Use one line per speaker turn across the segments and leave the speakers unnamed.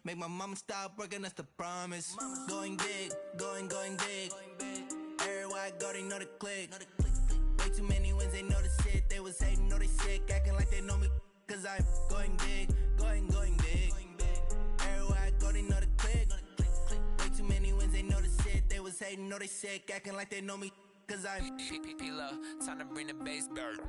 Make my mama stop working, that's the promise. Going big, going big. Everywhere I go, they know the click. Way too many wins, they know the shit. They was hating, know they sick, acting like they know me. Cause I'm going big, going big. Everywhere I go, they know the click. Way too many wins, they know the shit. They was hating, know they sick, acting like they know me. Cause I'm P-Lo, time to bring the bass back.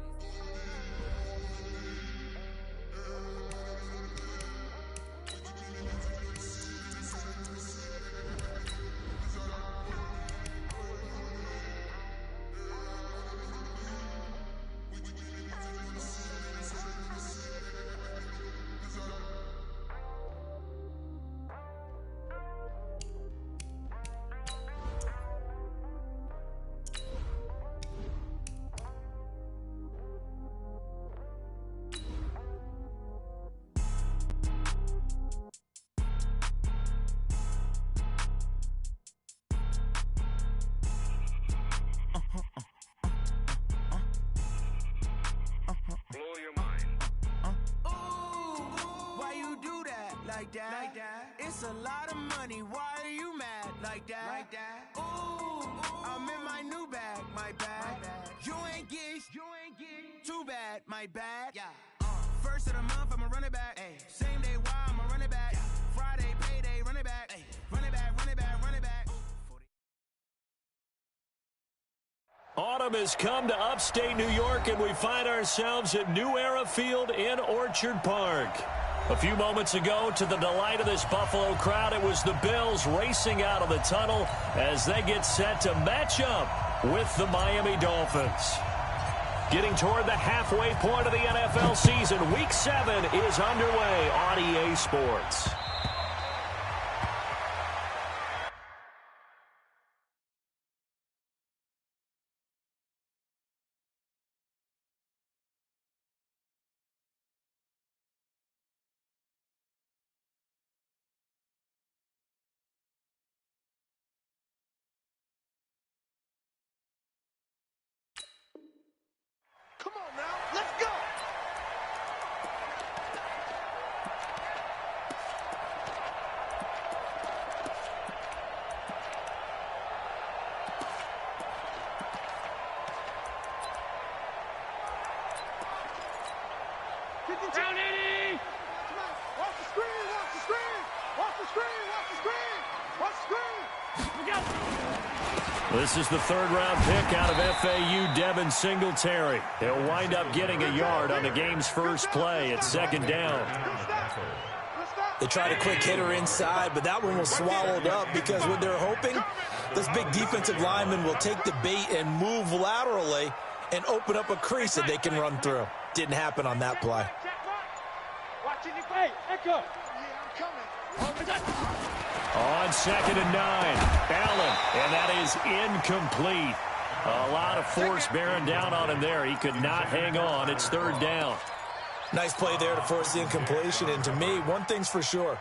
Like that. It's a lot of money. Why are you mad like that? Ooh, I'm in my new bag, my bad. You ain't get too bad, my bad. Yeah. First of the month, I'ma run it back. Ay. Same day, why I'ma run it back. Friday, payday, run it back. Ay. Run it back, run it back, run it back.
Autumn has come to upstate New York, and we find ourselves at New Era Field in Orchard Park. A few moments ago, to the delight of this Buffalo crowd, it was the Bills racing out of the tunnel as they get set to match up with the Miami Dolphins. Getting toward the halfway point of the NFL season, Week 7 is underway on EA Sports.
Come on now, let's go!
Down 80!
Watch the screen, watch the screen! Watch the screen, watch the screen! Watch the screen!
We go!
This is the third-round pick out of FAU, Devin Singletary. He'll wind up getting a yard on the game's first play at second down.
They tried a quick hitter inside, but that one was swallowed up because what they're hoping, this big defensive lineman will take the bait and move laterally and open up a crease that they can run through. Didn't happen on that play.
Watching your play. Echo.
On 2nd and 9, Allen, and that is incomplete. A lot of force bearing down on him there. He could not hang on. It's third down.
Nice play there to force the incompletion. And to me, one thing's for sure.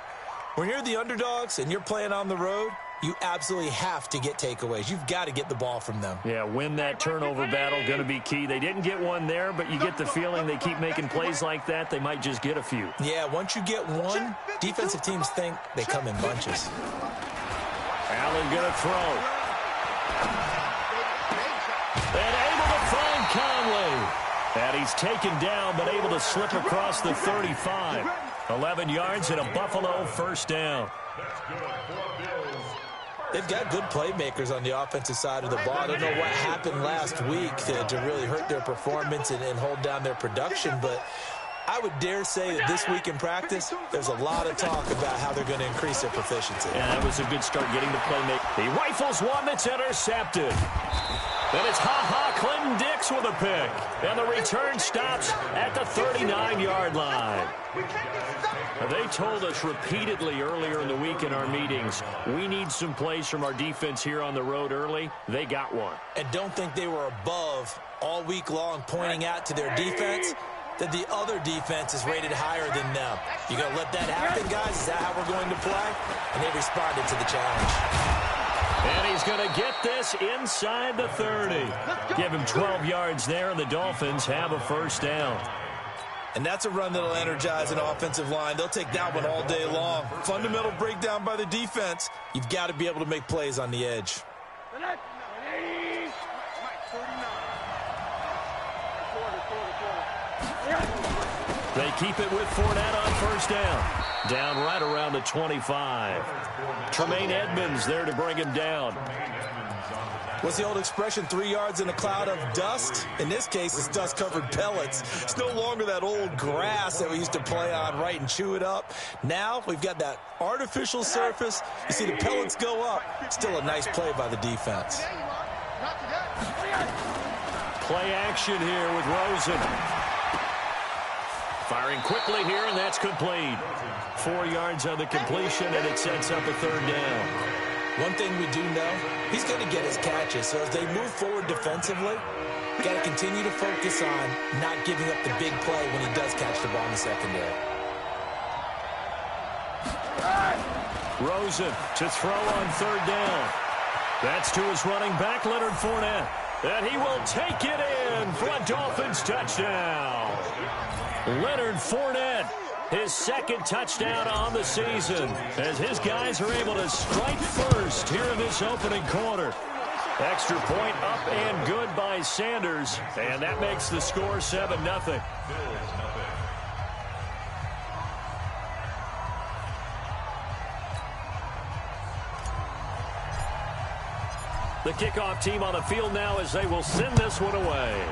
When you're the underdogs and you're playing on the road, you absolutely have to get takeaways. You've got to get the ball from them.
Yeah, win that turnover battle, going to be key. They didn't get one there, but you get the feeling they keep making plays like that, they might just get a few.
Yeah, once you get one, defensive teams think they come in bunches.
Allen going to throw. And able to find Conley. And he's taken down, but able to slip across the 35. 11 yards and a Buffalo first down.
They've got good playmakers on the offensive side of the ball. I don't know what happened last week to really hurt their performance and hold down their production, but I would dare say that this week in practice, there's a lot of talk about how they're going to increase their proficiency.
Yeah, that was a good start getting the playmaker. He rifles one that's intercepted. Then it's Clinton Dix with a pick. And the return stops at the 39-yard line. They told us repeatedly earlier in the week in our meetings, we need some plays from our defense here on the road early. They got one.
And don't think they were above all week long pointing out to their defense that the other defense is rated higher than them. You going to let that happen, guys? Is that how we're going to play? And they responded to the challenge.
And he's going to get this inside the 30. Give him 12 yards there, and the Dolphins have a first down.
And that's a run that'll energize an offensive line. They'll take that one all day long. Fundamental breakdown by the defense. You've got to be able to make plays on the edge.
They keep it with Fournette on first down. Down right around the 25. Tremaine Edmonds there to bring him down.
What's the old expression, 3 yards in a cloud of dust? In this case, it's dust-covered pellets. It's no longer that old grass that we used to play on, right, and chew it up. Now we've got that artificial surface. You see the pellets go up. Still a nice play by the defense.
Play action here with Rosen. Firing quickly here, and that's complete. 4 yards on the completion, and it sets up a third down.
One thing we do know, he's going to get his catches. So as they move forward defensively, got to continue to focus on not giving up the big play when he does catch the ball in the secondary.
Rosen to throw on third down. That's to his running back, Leonard Fournette. And he will take it in for a Dolphins touchdown. Leonard Fournette, his second touchdown on the season, as his guys are able to strike first here in this opening quarter. Extra point up and good by Sanders, and that makes the score 7-0. The kickoff team on the field now as they will send this one away.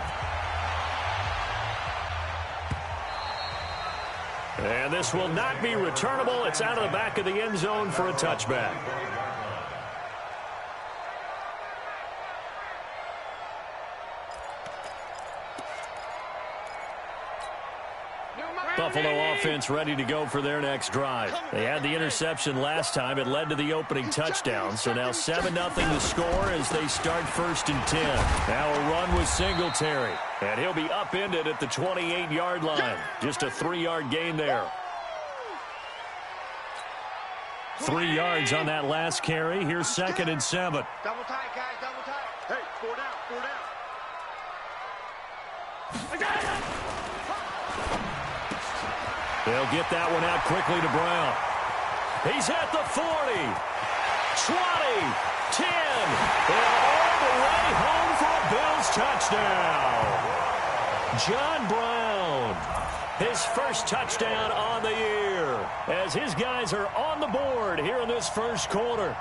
And this will not be returnable. It's out of the back of the end zone for a touchback. Buffalo offense ready to go for their next drive. They had the interception last time. It led to the opening touchdown. So now 7-0 the score as they start 1st and 10. Now a run with Singletary. And he'll be upended at the 28-yard line. Just a 3-yard gain there. 3 yards on that last carry. Here's 2nd and 7.
Double tight, guys, double tight. Hey, 4 down, 4 down. I got it!
They'll get that one out quickly to Brown. He's at the 40, 20, 10, and all the way home for a Bills touchdown. John Brown, his first touchdown on the year, as his guys are on the board here in this first quarter.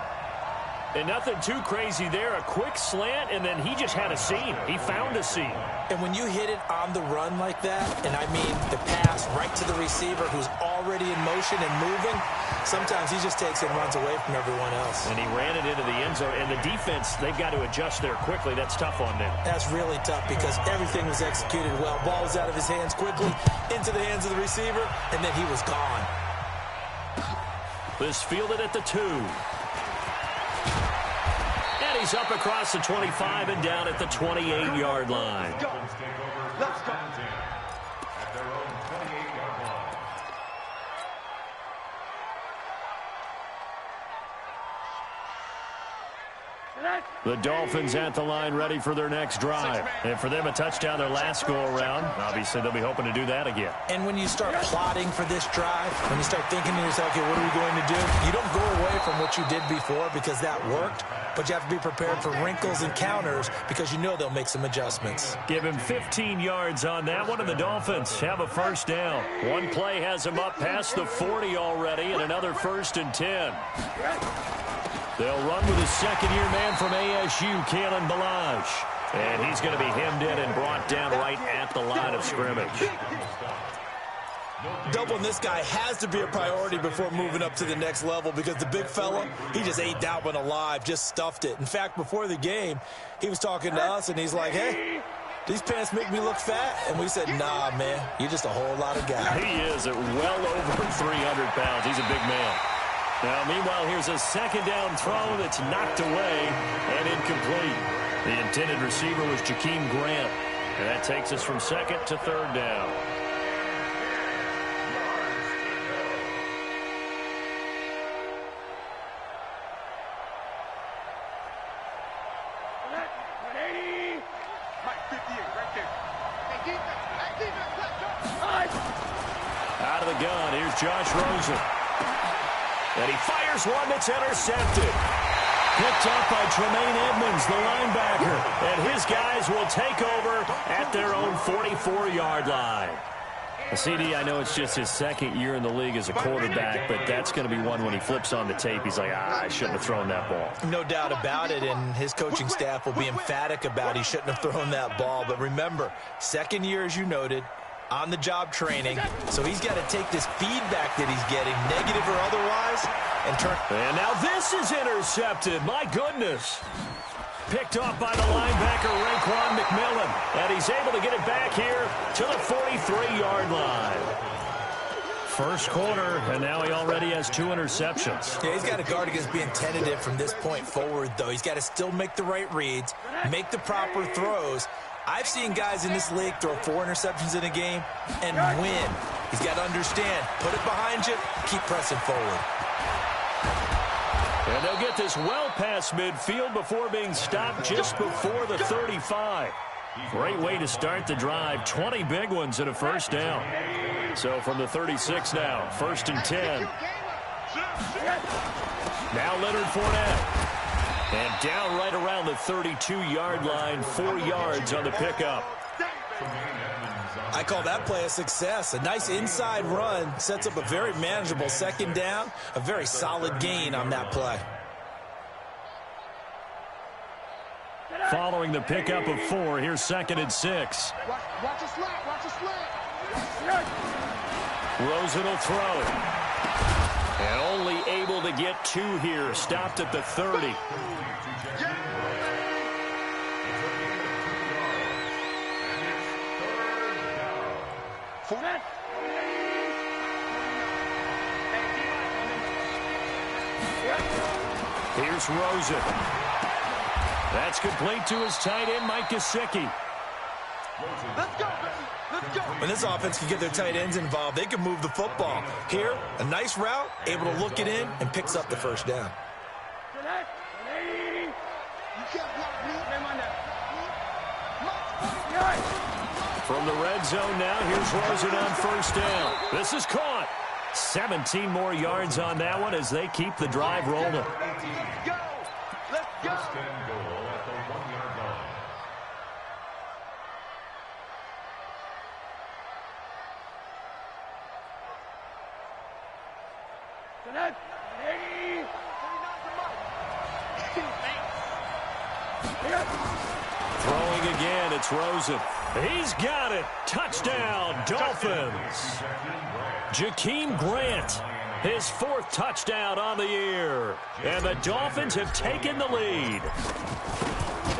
And nothing too crazy there. A quick slant, and then he just had a seam. He found a seam.
And when you hit it on the run like that, and I mean the pass right to the receiver who's already in motion and moving, sometimes he just takes and runs away from everyone else.
And he ran it into the end zone. And the defense, they've got to adjust there quickly. That's tough on them.
That's really tough because everything was executed well. Ball was out of his hands quickly, into the hands of the receiver, and then he was gone.
This fielded at the 2. And he's up across the 25 and down at the 28-yard line.
Let's go.
The Dolphins at the line ready for their next drive. And for them, a touchdown their last go-around. Obviously, they'll be hoping to do that again.
And when you start plotting for this drive, when you start thinking to yourself, okay, what are we going to do? You don't go away from what you did before because that worked, but you have to be prepared for wrinkles and counters because you know they'll make some adjustments.
Give him 15 yards on that one, and the Dolphins have a first down. One play has them up past the 40 already, and another 1st and 10. They'll run with his second-year man from ASU, Kalen Ballage. And he's going to be hemmed in and brought down right at the line of scrimmage.
Doubling this guy has to be a priority before moving up to the next level because the big fella, he just ate that one alive, just stuffed it. In fact, before the game, he was talking to us, and he's like, hey, these pants make me look fat? And we said, nah, man, you're just a whole lot of guy.
He is at well over 300 pounds. He's a big man. Now, meanwhile, here's a second down throw that's knocked away and incomplete. The intended receiver was Jakeem Grant. And that takes us from 2nd to 3rd down.
Mike, 58, right there.
Out of the gun, here's Josh Rosen. And he fires one that's intercepted. Picked up by Tremaine Edmonds, the linebacker. And his guys will take over at their own 44-yard line. CD, I know it's just his second year in the league as a quarterback, but that's going to be one when he flips on the tape. He's like, I shouldn't have thrown that ball.
No doubt about it, and his coaching staff will be emphatic about he shouldn't have thrown that ball. But remember, second year, as you noted, on-the-job training, so he's got to take this feedback that he's getting, negative or otherwise, and turn.
And now this is intercepted. My goodness. Picked off by the linebacker, Raekwon McMillan. And he's able to get it back here to the 43-yard line. First quarter, and now he already has 2 interceptions.
Yeah, he's got to guard against being tentative from this point forward, though. He's got to still make the right reads, make the proper throws. I've seen guys in this league throw 4 interceptions in a game and win. He's got to understand, put it behind you, keep pressing forward.
And they'll get this well past midfield before being stopped just before the 35. Great way to start the drive. 20 big ones and a first down. So from the 36 now, 1st and 10. Now Leonard Fournette. And down right around the 32-yard line, 4 yards on the pickup.
I call that play a success. A nice inside run sets up a very manageable second down, a very solid gain on that play.
Following the pickup of 4, here's 2nd and 6.
Watch a slant, watch a slant.
Rosen will throw. And only able to get 2 here, stopped at the 30.
Fournette.
Here's Rosen. That's complete to his tight end, Mike Gesicki.
Let's go, let's go.
When this offense can get their tight ends involved, they can move the football. Here, a nice route, able to look it in, and picks up the first down.
You can't block me.
From the red zone now, here's Rosen on first down. This is caught. 17 more yards on that one as they keep the drive rolling.
Let's go. Let's go.
Throwing again, it's Rosen. He's got it. Touchdown, Dolphins. Jakeem Grant, his 4th touchdown on the year. And the Dolphins have taken the lead.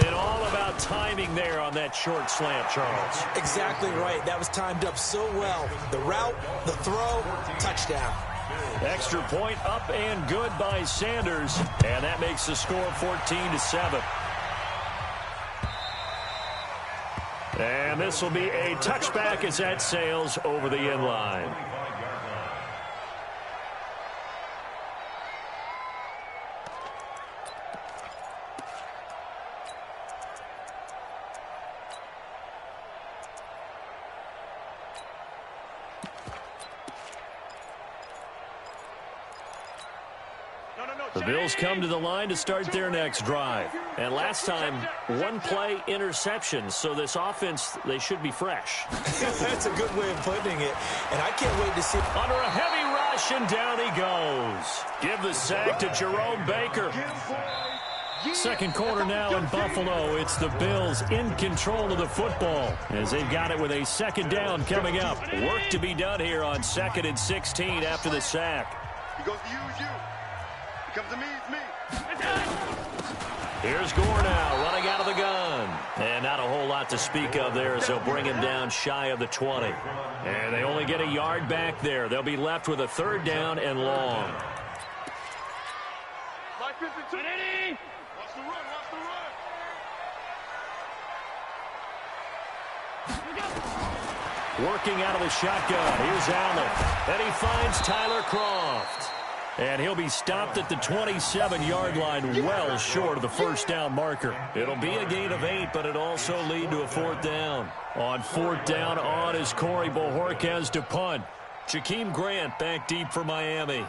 And all about timing there on that short slant, Charles.
Exactly right. That was timed up so well. The route, the throw, touchdown.
Extra point up and good by Sanders. And that makes the score 14-7. And this will be a touchback as that sails over the end line. The Bills come to the line to start their next drive. And last time, 1-play interception. So this offense, they should be fresh.
That's a good way of putting it. And I can't wait to see.
Under a heavy rush, and down he goes. Give the sack to Jerome Baker. Second quarter now in Buffalo. It's the Bills in control of the football as they've got it with a second down coming up. Work to be done here on 2nd and 16 after the sack.
He goes to use you. He comes to me, it's me.
Here's Gore now running out of the gun. And not a whole lot to speak of there as they'll bring him down shy of the 20. And they only get a yard back there. They'll be left with a 3rd down and long.
Watch the run, watch the run.
Working out of the shotgun. Here's Allen. And he finds Tyler Kroft. And he'll be stopped at the 27-yard line, well short of the first down marker. It'll be a gain of 8, but it'll also lead to a 4th down. On 4th down on is Corey Bojorquez to punt. Jakeem Grant back deep for Miami.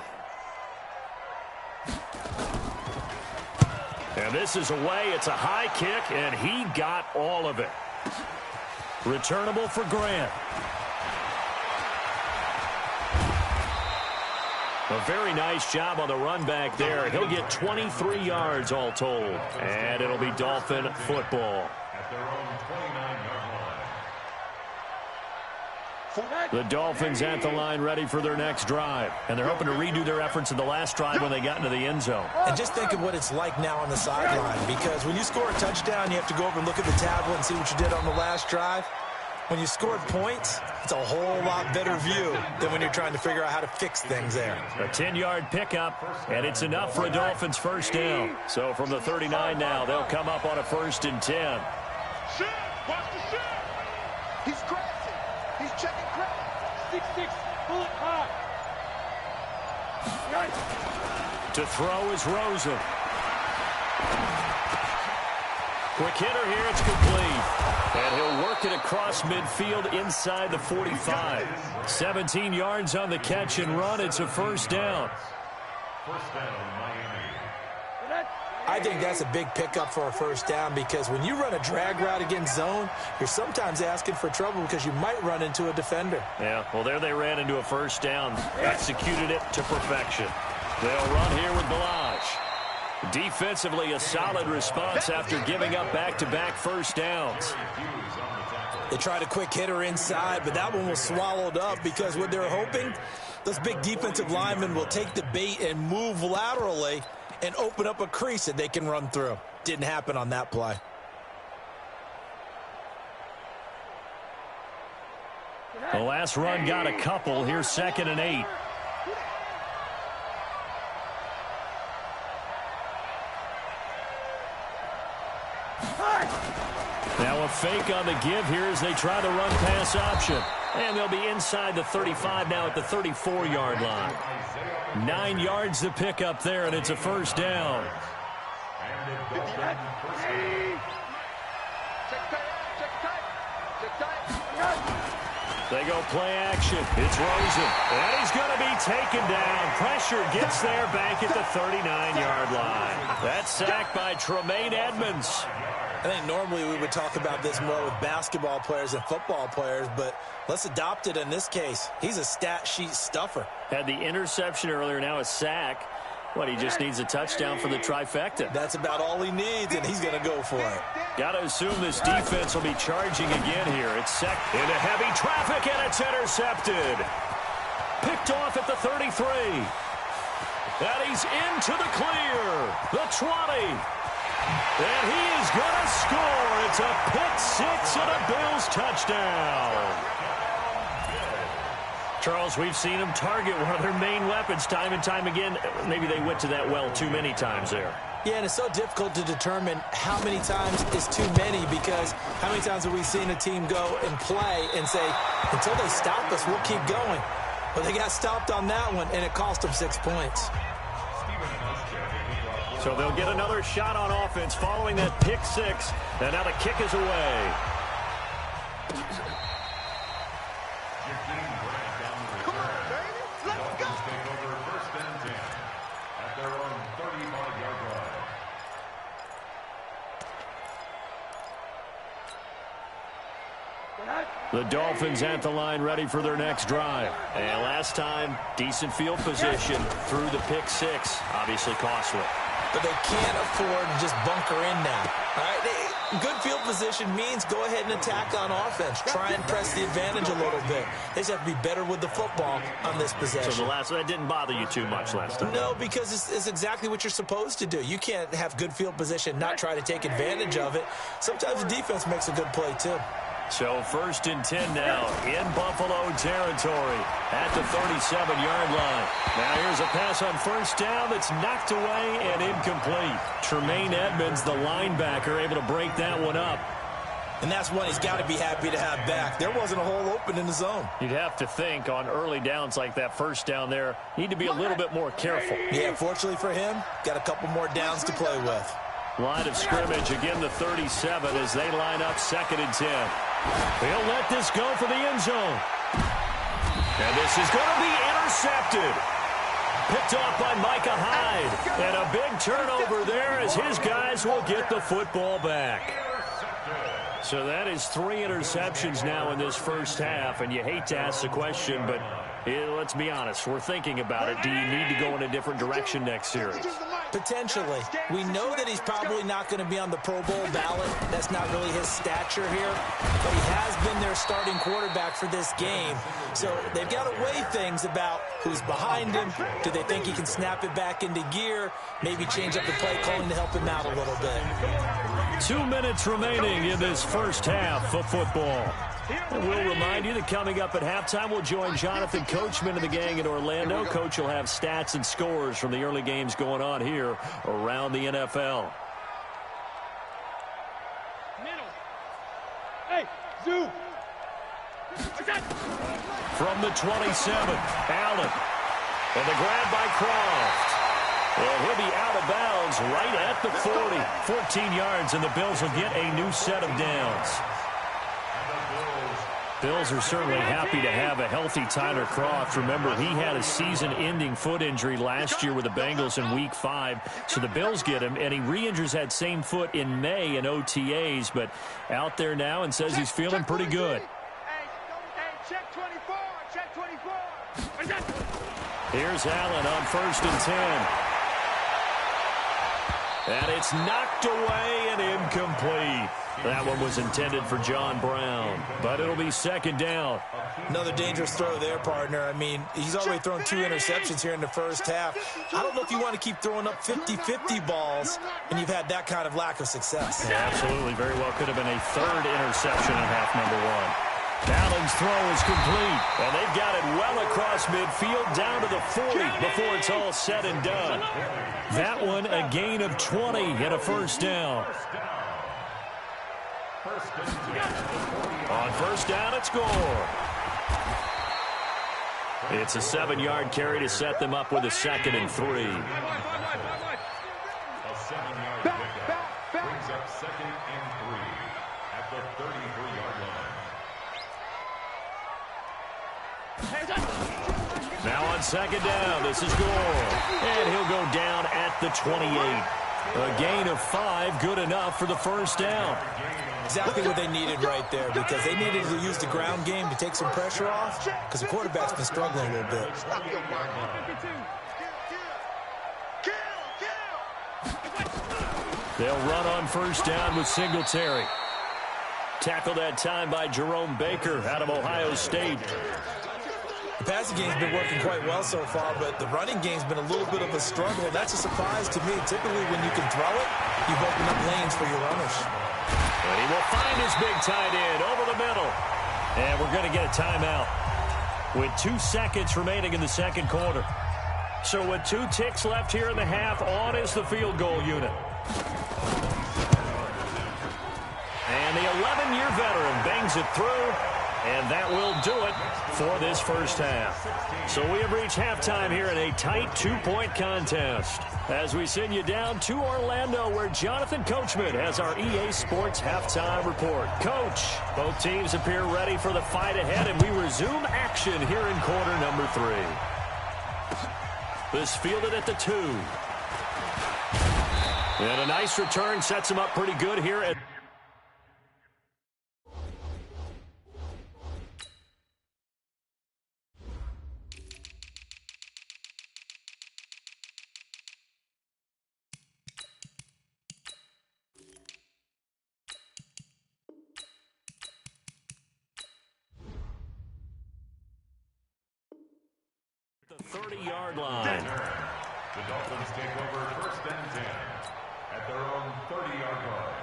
And this is away. It's a high kick, and he got all of it. Returnable for Grant. A very nice job on the run back there. He'll get 23 yards all told. And it'll be Dolphin football. The Dolphins at the line ready for their next drive. And they're hoping to redo their efforts in the last drive when they got into the end zone.
And just think of what it's like now on the sideline. Because when you score a touchdown, you have to go over and look at the tablet and see what you did on the last drive. When you scored points, it's a whole lot better view than when you're trying to figure out how to fix things there.
A 10-yard pickup, and it's enough for a Dolphins first down. So from the 39 now, they'll come up on a 1st and 10.
Shit! Watch the shit!
He's crashing. He's checking crash.
6-6, pull it high.
To throw is Rosen. Quick hitter here, it's complete. And he'll work it across midfield inside the 45. 17 yards on the catch and run. It's a 1st down.
I think that's a big pickup for a 1st down because when you run a drag route against zone, you're sometimes asking for trouble because you might run into a defender.
Yeah, well, there they ran into a 1st down. Executed it to perfection. They'll run here with Balaj. Defensively, a solid response after giving up back-to-back 1st downs.
They tried a quick hitter inside, but that one was swallowed up because what they're hoping, those big defensive linemen will take the bait and move laterally and open up a crease that they can run through. Didn't happen on that play.
The last run got a couple. Here's 2nd and 8. Now a fake on the give here as they try the run-pass option. And they'll be inside the 35 now at the 34-yard line. 9 yards to pick up there, and it's a 1st down. They go play action. It's Rosen. And he's going to be taken down. Pressure gets there back at the 39-yard line. That's sacked by Tremaine Edmonds.
I think normally we would talk about this more with basketball players and football players, but let's adopt it in this case. He's a stat sheet stuffer.
Had the interception earlier, now a sack. What, he just needs a touchdown for the trifecta.
That's about all he needs, and he's going to go for it.
Got to assume this defense will be charging again here. It's set into heavy traffic, and it's intercepted. Picked off at the 33. And he's into the clear. The 20. And he is going to score. It's a pick 6 and a Bills touchdown. Charles, we've seen them target one of their main weapons time and time again. Maybe they went to that well too many times there.
Yeah, and it's so difficult to determine how many times is too many because how many times have we seen a team go and play and say, until they stop us, we'll keep going. But they got stopped on that one, and it cost them 6 points.
So they'll get another shot on offense following that pick 6. And now the kick is away.
Come on, baby. Let's go.
The Dolphins at the line ready for their next drive. And last time, decent field position through the pick 6. Obviously costly.
But they can't afford to just bunker in now. All right? Good field position means go ahead and attack on offense. Try and press the advantage a little bit. They just have to be better with the football on this possession.
So that didn't bother you too much last time?
No, because it's exactly what you're supposed to do. You can't have good field position, not try to take advantage of it. Sometimes the defense makes a good play, too.
So 1st and 10 now in Buffalo territory at the 37-yard line. Now here's a pass on 1st down that's knocked away and incomplete. Tremaine Edmonds, the linebacker, able to break that one up.
And that's one he's got to be happy to have back. There wasn't a hole open in the zone.
You'd have to think on early downs like that first down there, need to be a little bit more careful.
Yeah, fortunately for him, got a couple more downs to play with.
Line of scrimmage, again the 37 as they line up 2nd and 10. He'll let this go for the end zone. And this is going to be intercepted. Picked off by Micah Hyde. And a big turnover there as his guys will get the football back. So that is 3 interceptions now in this first half. And you hate to ask the question, but let's be honest. We're thinking about it. Do you need to go in a different direction next series?
Potentially. We know that he's probably not going to be on the Pro Bowl ballot. That's not really his stature here. But he has been their starting quarterback for this game. So they've got to weigh things about who's behind him. Do they think he can snap it back into gear? Maybe change up the play calling to help him out a little bit.
2 minutes remaining in this first half of football. And we'll remind you that coming up at halftime, we'll join Jonathan Coachman and the gang in Orlando. Coach will have stats and scores from the early games going on here around the NFL.
Middle. Hey, Zoo.
From the 27, Allen. And the grab by Croft. And he'll be out of bounds right at the 40. 14 yards, and the Bills will get a new set of downs. Bills are certainly happy to have a healthy Tyler Croft. Remember, he had a season-ending foot injury last year with the Bengals in Week 5. So the Bills get him, and he re-injures that same foot in May in OTAs. But out there now and says he's feeling pretty good.
Check 24. Check 24.
Here's Allen on 1st and 10. And it's knocked away and incomplete. That one was intended for John Brown, but it'll be 2nd down.
Another dangerous throw there, partner. I mean, he's already thrown 2 interceptions here in the first half. I don't know if you want to keep throwing up 50-50 balls, and you've had that kind of lack of success.
Yeah, absolutely. Very well could have been a 3rd interception in half number 1. Allen's throw is complete, and they've got it well across midfield down to the 40 before it's all said and done. That one a gain of 20 and a 1st down. On 1st down, it's Gore. It's a 7-yard carry to set them up with a 2nd and 3.
A 7-yard pickup brings up 2nd and 3 at the 33-yard line.
Now on 2nd down, this is Gore. And he'll go down at the 28. A gain of 5, good enough for the 1st down.
Exactly what they needed right there, because they needed to use the ground game to take some pressure off, because the quarterback's been struggling a little bit.
They'll run on 1st down with Singletary. Tackled that time by Jerome Baker out of Ohio State.
The passing game's been working quite well so far, but the running game's been a little bit of a struggle. That's a surprise to me. Typically, when you can throw it, you've opened up lanes for your runners.
And he will find his big tight end over the middle. And we're going to get a timeout with 2 seconds remaining in the 2nd quarter. So with 2 ticks left here in the half, on is the field goal unit. And the 11-year veteran bangs it through. And that will do it for this first half. So we have reached halftime here in a tight 2-point contest. As we send you down to Orlando, where Jonathan Coachman has our EA Sports halftime report. Coach, both teams appear ready for the fight ahead, and we resume action here in quarter number 3. This fielded at the 2. And a nice return sets him up pretty good here at the 30-yard line.
The Dolphins take over 1st and 10 at their own 30-yard line.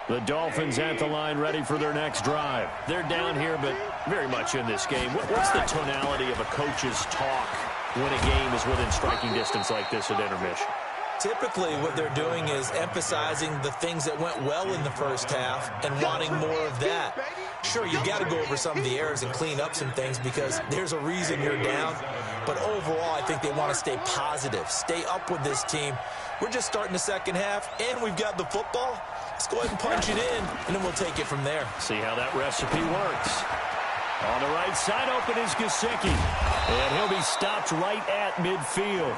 The Dolphins at the line, ready for their next drive. They're down here, but very much in this game. What's the tonality of a coach's talk when a game is within striking distance like this at intermission?
Typically, what they're doing is emphasizing the things that went well in the first half and wanting more of that. Sure, you got to go over some of the errors and clean up some things because there's a reason you're down. But overall, I think they want to stay positive, stay up with this team. We're just starting the second half, and we've got the football. Let's go ahead and punch it in, and then we'll take it from there.
See how that recipe works. On the right side, open is Gesicki. And he'll be stopped right at midfield.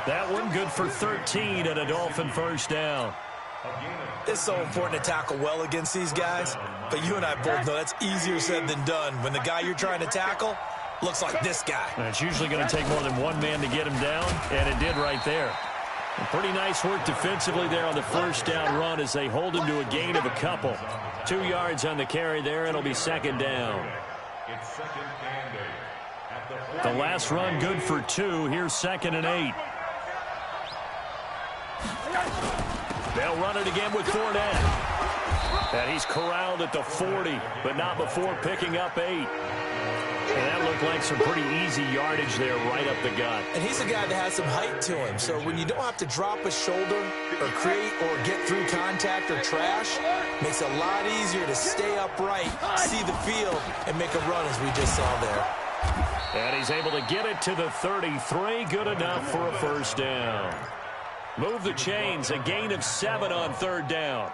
That one good for 13 and a Dolphin first down.
It's so important to tackle well against these guys, but you and I both know that's easier said than done. When the guy you're trying to tackle looks like this guy.
And it's usually going to take more than one man to get him down, and it did right there. And pretty nice work defensively there on the first down run as they hold him to a gain of a couple. 2 yards on the carry there. It'll be second down. The last run good for 2. Here's 2nd and 8. They'll run it again with Fournette. And he's corralled at the 40, but not before picking up 8. And that looked like some pretty easy yardage there right up the gut.
And he's a guy that has some height to him. So when you don't have to drop a shoulder or create or get through contact or trash, makes it a lot easier to stay upright, see the field, and make a run as we just saw there.
And he's able to get it to the 33. Good enough for a first down. Move the chains. A gain of 7 on 3rd down.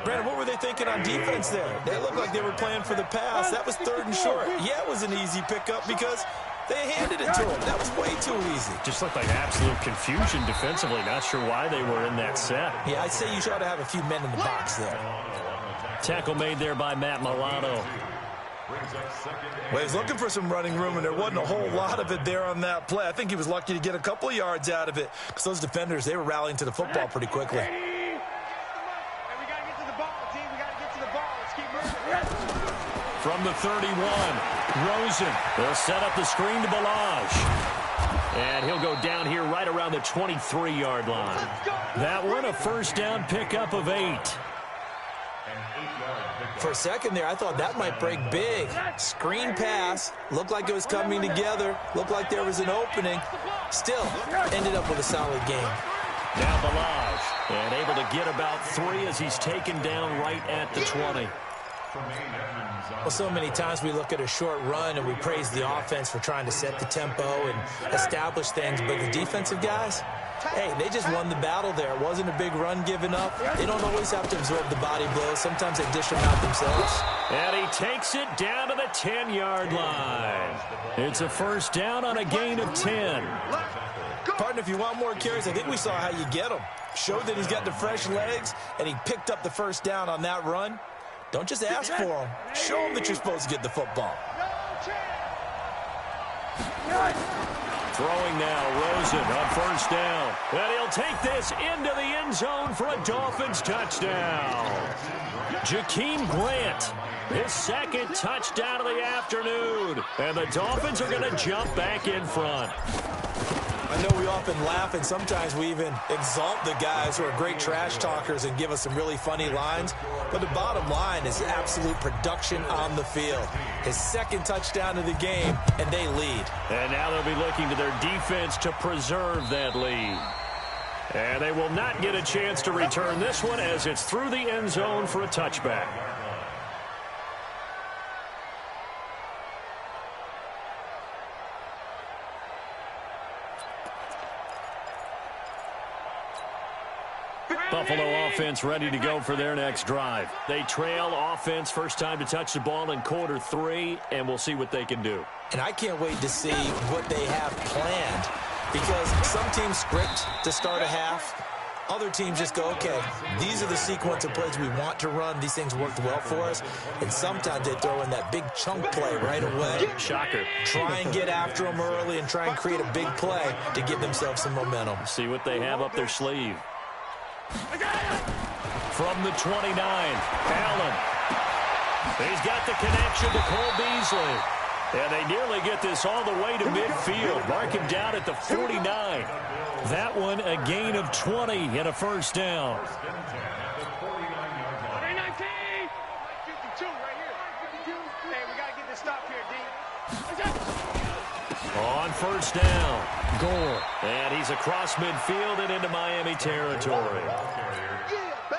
Brandon, what were they thinking on defense there? They looked like they were playing for the pass. That was 3rd and short. Yeah, it was an easy pickup because they handed it to him. That was way too easy.
Just looked like absolute confusion defensively. Not sure why they were in that set.
Yeah, I'd say you try to have a few men in the box there.
Tackle made there by Matt Milano.
Well, he was looking for some running room, and there wasn't a whole lot of it there on that play. I think he was lucky to get a couple of yards out of it because those defenders, they were rallying to the football pretty quickly.
From the 31, Rosen. They'll set up the screen to Balazs. And he'll go down here right around the 23-yard line. That one, a first down pickup of 8.
For a second there, I thought that might break big. Screen pass. Looked like it was coming together. Looked like there was an opening. Still, ended up with a solid game.
Now Balazs. And able to get about 3 as he's taken down right at the 20.
Well, so many times we look at a short run and we praise the offense for trying to set the tempo and establish things, but the defensive guys, hey, they just won the battle there. It wasn't a big run given up. They don't always have to absorb the body blows. Sometimes they dish them out themselves.
And he takes it down to the 10-yard line. It's a first down on a gain of 10.
Partner, if you want more carries, I think we saw how you get them. Showed that he's got the fresh legs, and he picked up the first down on that run. Don't just ask for them. Show them that you're supposed to get the football.
Throwing now, Rosen on first down. And he'll take this into the end zone for a Dolphins touchdown. Jakeem Grant, his 2nd touchdown of the afternoon. And the Dolphins are going to jump back in front.
I know we often laugh, and sometimes we even exalt the guys who are great trash talkers and give us some really funny lines. But the bottom line is absolute production on the field. His 2nd touchdown of the game, and they lead.
And now they'll be looking to their defense to preserve that lead. And they will not get a chance to return this one as it's through the end zone for a touchback. Buffalo offense ready to go for their next drive. They trail offense, first time to touch the ball in quarter 3, and we'll see what they can do.
And I can't wait to see what they have planned because some teams script to start a half. Other teams just go, okay, these are the sequence of plays we want to run. These things worked well for us. And sometimes they throw in that big chunk play right away.
Shocker.
Try and get after them early and try and create a big play to give themselves some momentum.
See what they have up their sleeve. From the 29, Allen. He's got the connection to Cole Beasley. And they nearly get this all the way to midfield. Mark him down at the 49. That one a gain of 20 and a first down. On on first down. Goal. And he's across midfield and into Miami territory.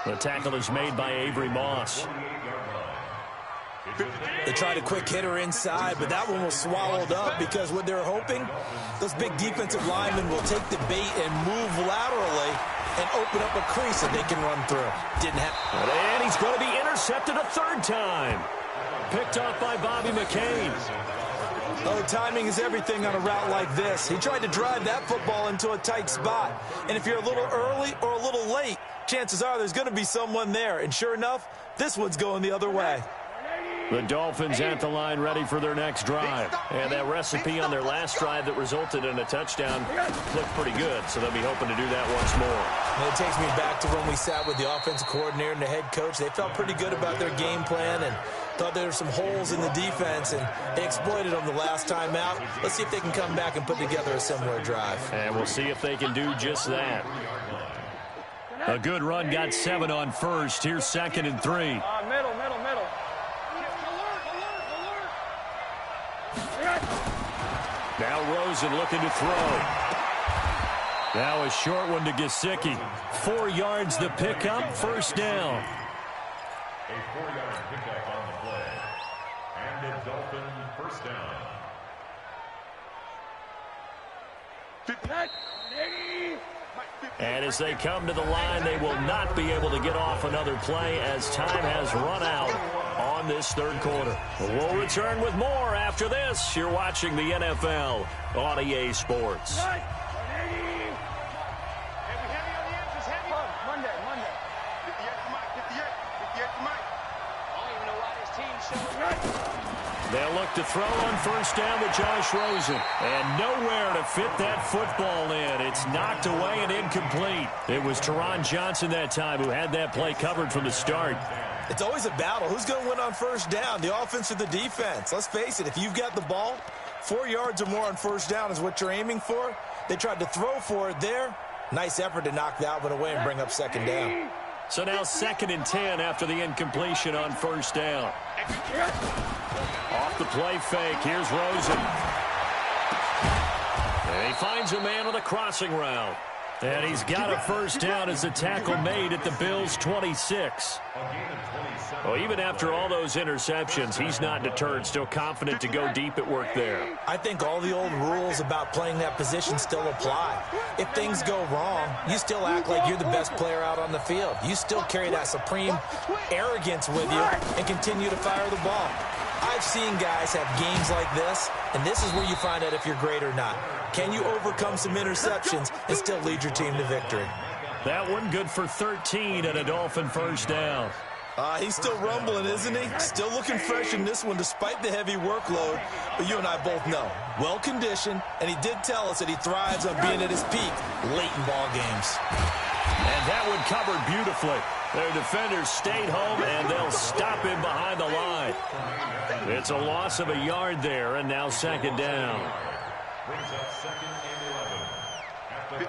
The tackle is made by Avery Moss.
They tried a quick hitter inside, but that one was swallowed up because what they're hoping, those big defensive linemen will take the bait and move laterally and open up a crease that they can run through. Didn't happen.
And he's going to be intercepted a third time. Picked off by Bobby McCain.
Oh, timing is everything on a route like this. He tried to drive that football into a tight spot. And if you're a little early or a little late, chances are there's going to be someone there. And sure enough, this one's going the other way.
The Dolphins at the line ready for their next drive. And that recipe on their last drive that resulted in a touchdown looked pretty good, so they'll be hoping to do that once more.
And it takes me back to when we sat with the offensive coordinator and the head coach. They felt pretty good about their game plan and thought there were some holes in the defense, and they exploited them the last time out. Let's see if they can come back and put together a similar drive.
And we'll see if they can do just that. A good run got 7 on first. Here's 2nd and 3.
Middle.
Now Rosen looking to throw. Now a short one to Gesicki. 4 yards the pickup, first down.
A 4-yard pickup on the play. And a Dolphin first down.
And as they come to the line, they will not be able to get off another play as time has run out on this third quarter. We'll return with more after this. You're watching the NFL on EA Sports. They'll look to throw on first down to Josh Rosen. And nowhere to fit that football in. It's knocked away and incomplete. It was Teron Johnson that time who had that play covered from the start.
It's always a battle. Who's going to win on first down, the offense or the defense? Let's face it, if you've got the ball, 4 yards or more on first down is what you're aiming for. They tried to throw for it there. Nice effort to knock that one away and bring up second down.
So now 2nd and 10 after the incompletion on first down. Off the play fake. Here's Rosen. And he finds a man on the crossing route. And he's got a first down as the tackle made at the Bills' 26. Well, even after all those interceptions, he's not deterred, still confident to go deep at work there.
I think all the old rules about playing that position still apply. If things go wrong, you still act like you're the best player out on the field. You still carry that supreme arrogance with you and continue to fire the ball. I've seen guys have games like this, and this is where you find out if you're great or not. Can you overcome some interceptions and still lead your team to victory?
That one good for 13 and a Dolphin first down.
He's still rumbling, isn't he? Still looking fresh in this one despite the heavy workload. But you and I both know, well-conditioned, and he did tell us that he thrives on being at his peak late in ball games.
And that one covered beautifully. Their defenders stayed home, and they'll stop him behind the line. It's a loss of a yard there, and now second down.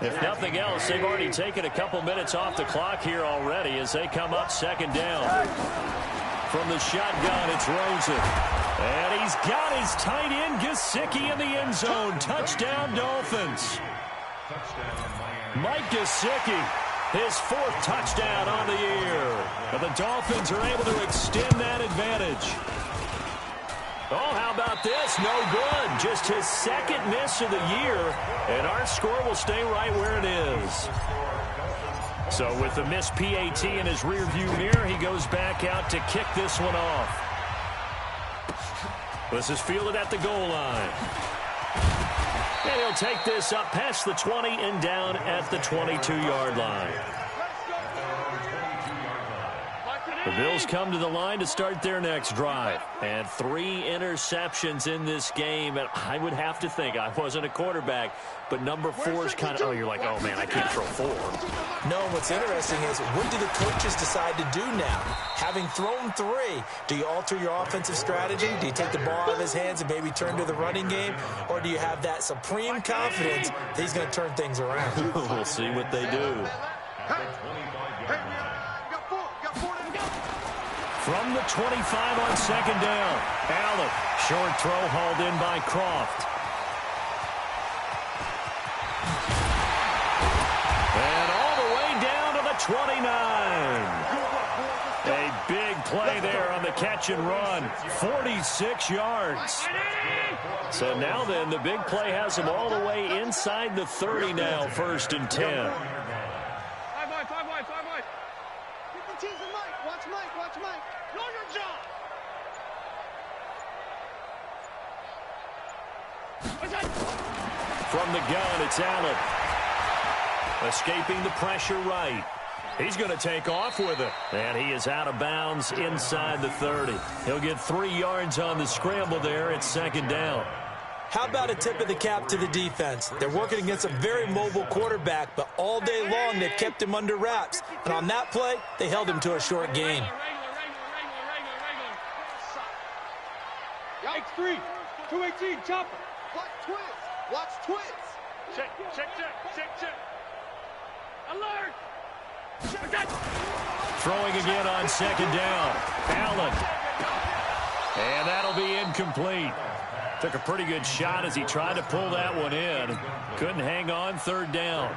If nothing else, they've already taken a couple minutes off the clock here already as they come up second down. From the shotgun, it's Rosen. And he's got his tight end, Gesicki, in the end zone. Touchdown, Dolphins. Mike Gesicki, his 4th touchdown on the year. And the Dolphins are able to extend that advantage. Oh, how about this? No good. Just his 2nd miss of the year, and our score will stay right where it is. So with the missed PAT in his rearview mirror, he goes back out to kick this one off. This is fielded at the goal line. And he'll take this up past the 20 and down at the 22-yard line. The Bills come to the line to start their next drive. And 3 interceptions in this game. And I would have to think, I wasn't a quarterback, but number 4 is kind of, oh, you're like, oh, man, I can't throw 4.
No, what's interesting is, what do the coaches decide to do now? Having thrown 3, do you alter your offensive strategy? Do you take the ball out of his hands and maybe turn to the running game? Or do you have that supreme confidence that he's going to turn things around?
We'll see what they do. From the 25 on second down. Allen, short throw hauled in by Croft. 29. A big play there on the catch and run. 46 yards. So now then, the big play has him all the way inside the 30 now, 1st and 10.
5 wide. Watch Mike. Know your job.
From the gun, it's Allen. Escaping the pressure right. He's going to take off with it. And he is out of bounds inside the 30. He'll get 3 yards on the scramble there. It's 2nd down.
How about a tip of the cap to the defense? They're working against a very mobile quarterback, but all day long they've kept him under wraps. And on that play, they held him to a short gain.
Yikes, 3. 218, chopper. Watch twist. Check. Alert.
Throwing again on 2nd down. Allen. And that'll be incomplete. Took a pretty good shot as he tried to pull that one in. Couldn't hang on, 3rd down.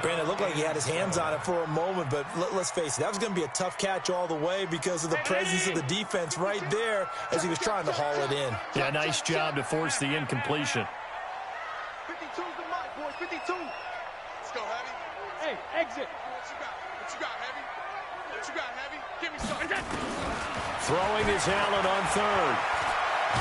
Brandon, it looked like he had his hands on it for a moment, but let's face it, that was going to be a tough catch all the way because of the presence of the defense right there as he was trying to haul it in.
Yeah, nice job to force the incompletion.
52's the mark, boys. 52. Let's go, Heavy. Hey, exit. What you got, Heavy? Give me something.
Throwing is Allen on 3rd.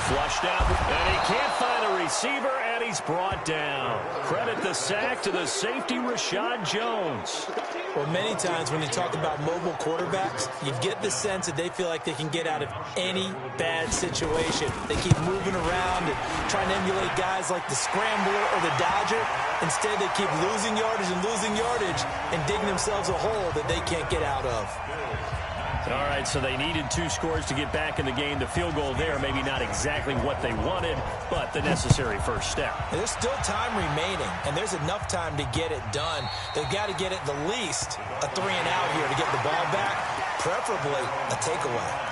Flushed out, and he can't find a receiver, and he's brought down. Credit the sack to the safety, Rashad Jones.
Well, many times when you talk about mobile quarterbacks, you get the sense that they feel like they can get out of any bad situation. They keep moving around and trying to emulate guys like the Scrambler or the Dodger. Instead, they keep losing yardage and digging themselves a hole that they can't get out of.
All right, so they needed 2 scores to get back in the game. The field goal there, maybe not exactly what they wanted, but the necessary first step.
And there's still time remaining, and there's enough time to get it done. They've got to get it the least a 3-and-out here to get the ball back, preferably a takeaway.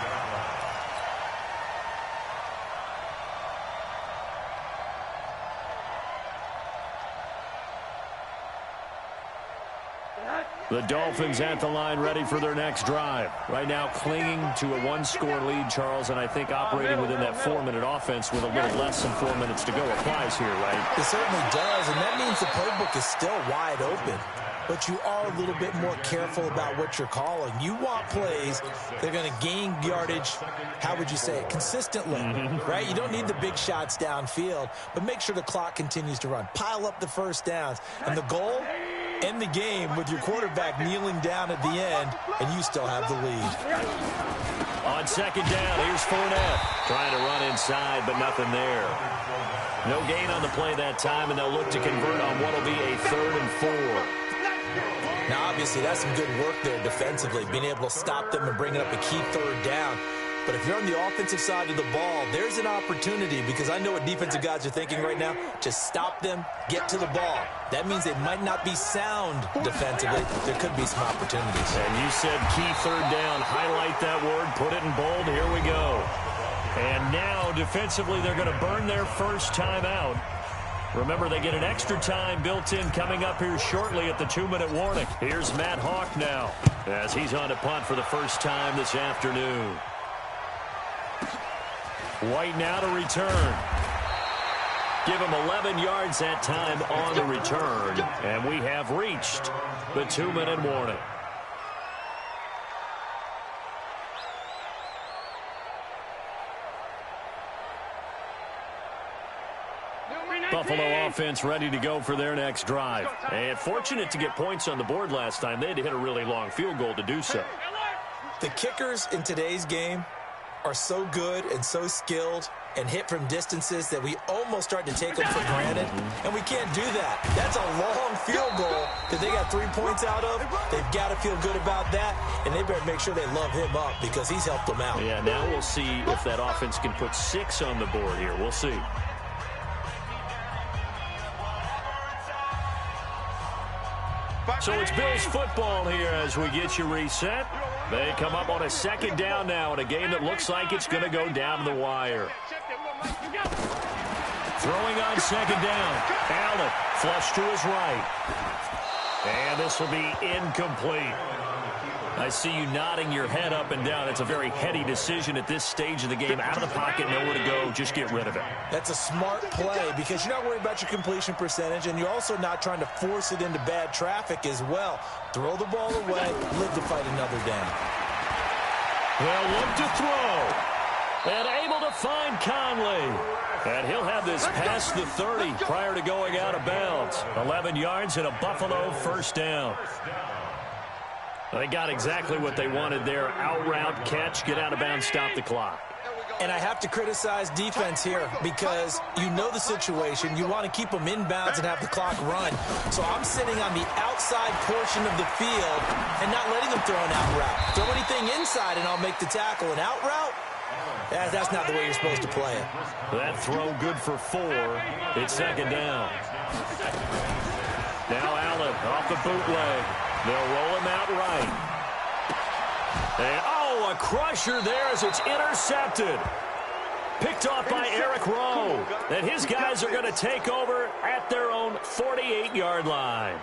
The Dolphins at the line, ready for their next drive. Right now clinging to a 1-score lead, Charles, and I think operating within that 4-minute offense with a little less than 4 minutes to go applies here, right?
It certainly does, and that means the playbook is still wide open. But you are a little bit more careful about what you're calling. You want plays that are going to gain yardage, how would you say it, consistently, right? You don't need the big shots downfield, but make sure the clock continues to run. Pile up the first downs. And the goal, end the game with your quarterback kneeling down at the end, and you still have the lead.
On 2nd down, here's Fournette. Trying to run inside, but nothing there. No gain on the play that time, and they'll look to convert on what will be a 3rd and 4.
Now, obviously, that's some good work there defensively, being able to stop them and bringing up a key 3rd down. But if you're on the offensive side of the ball, there's an opportunity, because I know what defensive guys are thinking right now. Just stop them, get to the ball. That means they might not be sound defensively. There could be some opportunities.
And you said key 3rd down. Highlight that word, put it in bold. Here we go. And now, defensively, they're going to burn their first time out. Remember, they get an extra time built in coming up here shortly at the 2-minute warning. Here's Matt Hawk now as he's on to punt for the first time this afternoon. White now to return. Give him 11 yards that time on the return. And we have reached the 2-minute warning. Buffalo offense ready to go for their next drive. And fortunate to get points on the board last time. They had to hit a really long field goal to do so.
The kickers in today's game are so good and so skilled and hit from distances that we almost start to take them for granted, and we can't do that. That's a long field goal that they got 3 points out of. They've got to feel good about that, and they better make sure they love him up because he's helped them out.
Yeah, now we'll see if that offense can put 6 on the board here. We'll see. So it's Bills football here as we get you reset. They come up on a 2nd down now in a game that looks like it's going to go down the wire. Throwing on 2nd down. Allen flush to his right. And this will be incomplete. I see you nodding your head up and down. It's a very heady decision at this stage of the game. Out of the pocket, nowhere to go. Just get rid of it.
That's a smart play because you're not worried about your completion percentage, and you're also not trying to force it into bad traffic as well. Throw the ball away, live to fight another down.
They'll look to throw. And able to find Conley. And he'll have this past the 30 prior to going out of bounds. 11 yards and a Buffalo first down. They got exactly what they wanted there. Out route, catch, get out of bounds, stop the clock.
And I have to criticize defense here because you know the situation. You want to keep them inbounds and have the clock run. So I'm sitting on the outside portion of the field and not letting them throw an out route. Throw anything inside and I'll make the tackle. An out route? That's not the way you're supposed to play it.
That throw good for 4. It's second down. Now Allen off the bootleg. They'll roll him out right. And, oh, a crusher there as it's intercepted. Picked off by Eric Rowe. And his guys are going to take over at their own 48-yard line.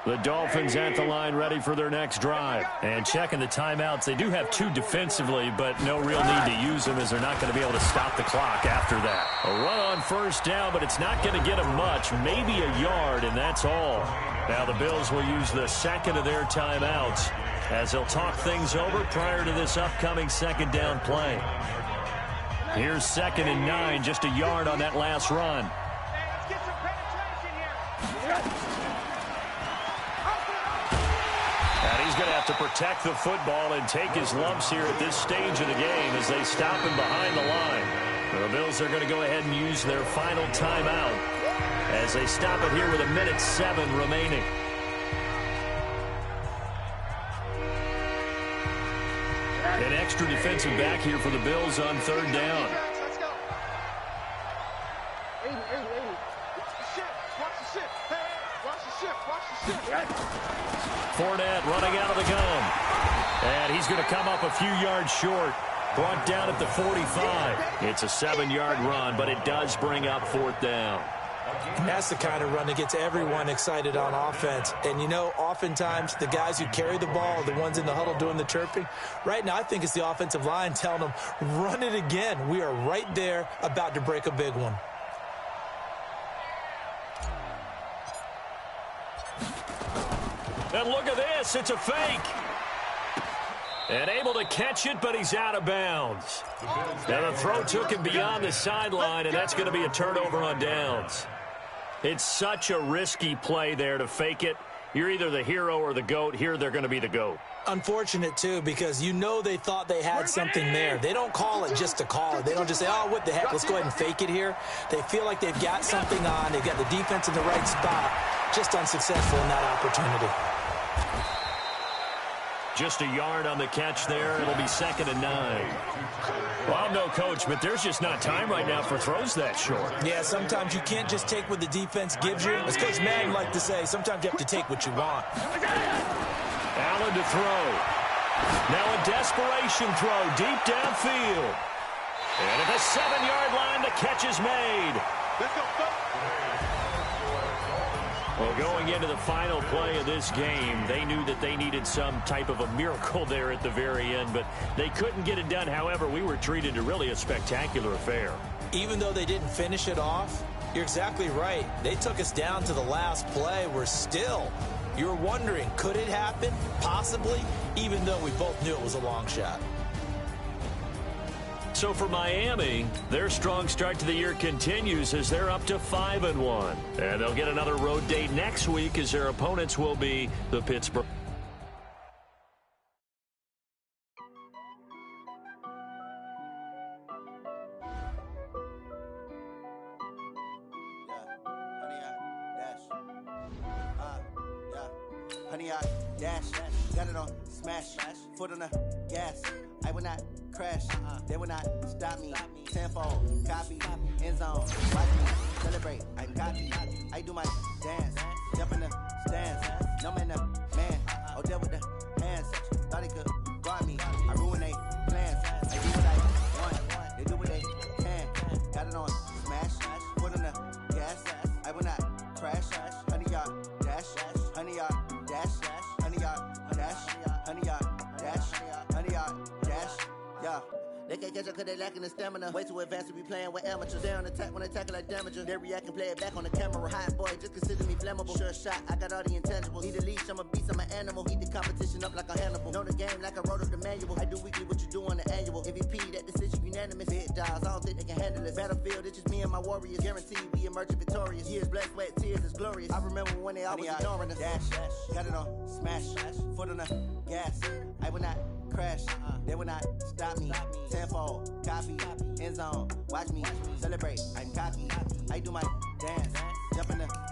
The Dolphins at the line ready for their next drive. And checking the timeouts. They do have 2 defensively, but no real need to use them as they're not going to be able to stop the clock after that. A run on first down, but it's not going to get them much. Maybe a yard, and that's all. Now the Bills will use the second of their timeouts as they'll talk things over prior to this upcoming second down play. Here's 2nd and 9, just a yard on that last run.
Let's get some penetration here.
And he's going to have to protect the football and take his lumps here at this stage of the game as they stop him behind the line. The Bills are going to go ahead and use their final timeout as they stop it here with 1:07 remaining. An extra defensive back here for the Bills on 3rd down.
Let's go. 80. Watch the shift. Hey, watch the shift.
Fournette running out of the gun. And he's going to come up a few yards short. Brought down at the 45. It's a 7-yard run, but it does bring up 4th down.
That's the kind of run that gets everyone excited on offense. And, you know, oftentimes the guys who carry the ball are the ones in the huddle doing the chirping. Right now, I think it's the offensive line telling them, run it again. We are right there about to break a big one.
And look at this. It's a fake. And able to catch it, but he's out of bounds. Now the throw took him beyond the sideline, and that's going to be a turnover on downs. It's such a risky play there to fake it. You're either the hero or the GOAT. Here they're going to be the GOAT.
Unfortunate, too, because you know they thought they had something there. They don't call it just to call it. They don't just say, oh, what the heck, let's go ahead and fake it here. They feel like they've got something on. They've got the defense in the right spot. Just unsuccessful in that opportunity.
Just a yard on the catch there. It'll be 2nd and 9. Well, I'm no coach, but there's just not time right now for throws that short.
Yeah, sometimes you can't just take what the defense gives you. As Coach Madden liked to say, sometimes you have to take what you want.
Allen to throw. Now a desperation throw deep downfield. And at the 7-yard line, the catch is made.
Let's go.
Well, going into the final play of this game, they knew that they needed some type of a miracle there at the very end, but they couldn't get it done. However, we were treated to really a spectacular affair.
Even though they didn't finish it off, you're exactly right. They took us down to the last play. We're still, you were wondering, could it happen? Possibly, even though we both knew it was a long shot.
So for Miami, their strong start to the year continues as they're up to 5-1. And they'll get another road date next week as their opponents will be the Pittsburgh.
Honey, I dash, got it on smash, foot on the gas. I will not crash, they will not stop me. Tenfold, copy, end zone, watch me celebrate. I'm copy, I do my dance, jump in the stands. No man, the man, oh, there with the hands. Thought he could guard me, I ruin they plans. I do what I want, they do what they can. Got it on smash. measure, cause they lacking the stamina. Way too advanced to be playing with amateurs. They on attack when they tackle like damager. They react and play it back on the camera. Hot boy, just consider me flammable. Sure shot, I got all the intangibles. Need a leash, I'm a beast, I'm an animal. Heat the competition up like a Hannibal. Know the game like I wrote up the manual. I do weekly what you do on the annual. MVP, that decision unanimous. Big dogs, I don't think they can handle it. Battlefield, it's just me and my warriors. Guaranteed we emerging victorious. Years, blood, sweat, tears, is glorious. I remember when they always ignoring us. Dash, got it on, smash, foot on the gas. I will not crash, they will not stop me. Tenfold, copy, end zone, watch me celebrate. I'm cocky, I do my dance, jump in the